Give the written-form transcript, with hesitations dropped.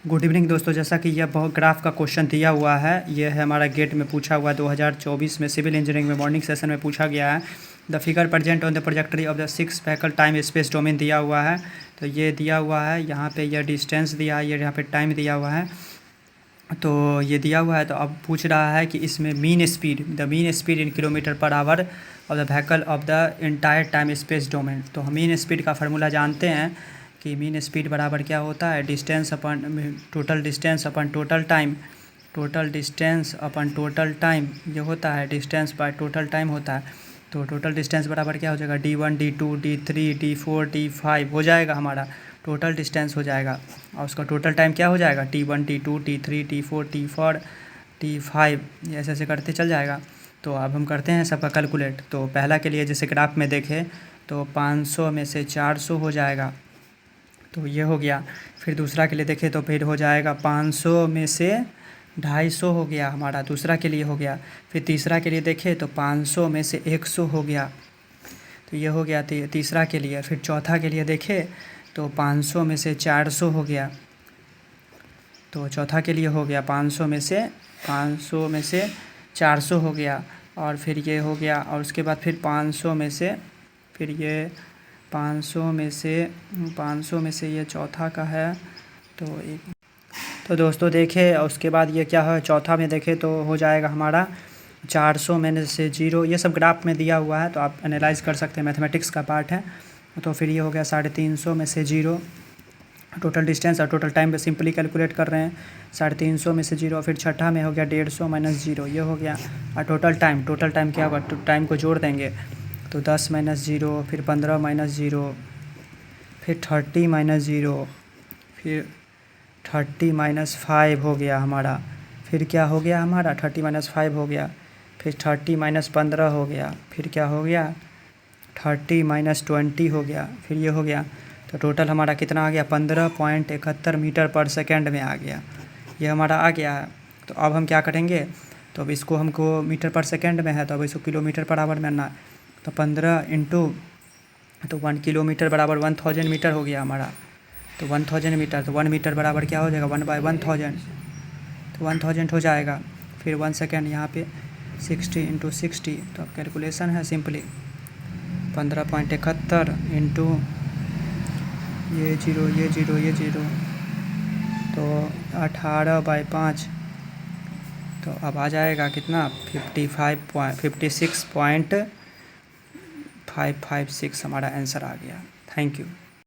Good evening दोस्तों, जैसा कि यह बहुत ग्राफ का क्वेश्चन दिया हुआ है, यह है हमारा गेट में पूछा हुआ 2024 में सिविल इंजीनियरिंग में मॉर्निंग सेशन में पूछा गया है। The figure present on the trajectory of the 6 vehicle time space domain दिया हुआ है। तो ये दिया हुआ है, यहाँ पे यह डिस्टेंस दिया है, ये यहाँ पे टाइम दिया हुआ है। तो ये दिया हुआ है, तो अब पूछ रहा है कि इसमें mean speed in kilometre per hour of the vehicle of the entire time space domain. तो हम मीन स्पीड का फार्मूला जानते हैं कि मीन स्पीड बराबर क्या होता है, डिस्टेंस अपन टोटल डिस्टेंस अपन टोटल टाइम, टोटल डिस्टेंस अपन टोटल टाइम ये होता है, डिस्टेंस बाय टोटल टाइम होता है। तो टोटल डिस्टेंस बराबर क्या हो जाएगा, D1 D2 D3 D4 D5 हो जाएगा, हमारा टोटल डिस्टेंस हो जाएगा। और उसका टोटल टाइम क्या हो जाएगा, T1 T2 T3 T4 T4 T5 ऐसे ऐसे करते चल जाएगा। तो अब हम करते हैं सबका कैलकुलेट। तो पहला के लिए जैसे ग्राफ में देखें तो 500 में से 400 हो जाएगा, तो ये हो गया। फिर दूसरा के लिए देखें तो फिर हो जाएगा 500 में से 250 हो गया, हमारा दूसरा के लिए हो गया। फिर तीसरा के लिए देखें तो 500 में से 100 हो गया, तो ये हो गया तीसरा के लिए। फिर चौथा के लिए देखें तो 500 में से 400 हो गया, तो चौथा के लिए हो गया 500 में से 400 हो गया। और फिर ये हो गया, और उसके बाद फिर 500 में से फिर ये 500 में से ये चौथा का है। तो दोस्तों देखें, उसके बाद ये क्या है, चौथा में देखें तो हो जाएगा हमारा 400 में से 0। ये सब ग्राफ में दिया हुआ है, तो आप एनालाइज कर सकते हैं, मैथमेटिक्स का पार्ट है। तो फिर ये हो गया 350 में से 0, टोटल डिस्टेंस और टोटल टाइम पे सिंपली कैलकुलेट कर रहे हैं। 350 में से 0, फिर छठा में हो गया 150 माइनस 0, ये हो गया। और टोटल टाइम क्या होगा, टाइम को जोड़ देंगे तो 10 माइनस 0, फिर 15 माइनस 0, फिर 30 माइनस 0, फिर 30 माइनस 5 हो गया हमारा। फिर क्या हो गया हमारा, 30 माइनस 5 हो गया। फिर 30 माइनस 15 हो गया। फिर क्या हो गया, 30 माइनस 20 हो गया। फिर ये हो गया। तो टोटल हमारा कितना आ गया, 15.71 मीटर पर सेकेंड में आ गया, ये हमारा आ गया है। तो अब हम क्या करेंगे, तो अब इसको हमको मीटर पर सेकेंड में है, तो अब इसको किलोमीटर पर आवर में ना, तो 15 इंटू तो 1 किलोमीटर बराबर 1000 मीटर हो गया हमारा। तो 1000 मीटर, तो 1 मीटर बराबर क्या हो जाएगा, 1/1000, तो 1000 हो जाएगा। फिर 1 सेकेंड यहाँ पे 60 इंटू 60, तो अब कैलकुलेशन है सिंपली 15.71 इंटू ये 0, तो 18/5, तो अब आ जाएगा कितना, 56.556 हमारा आंसर आ गया। Thank you.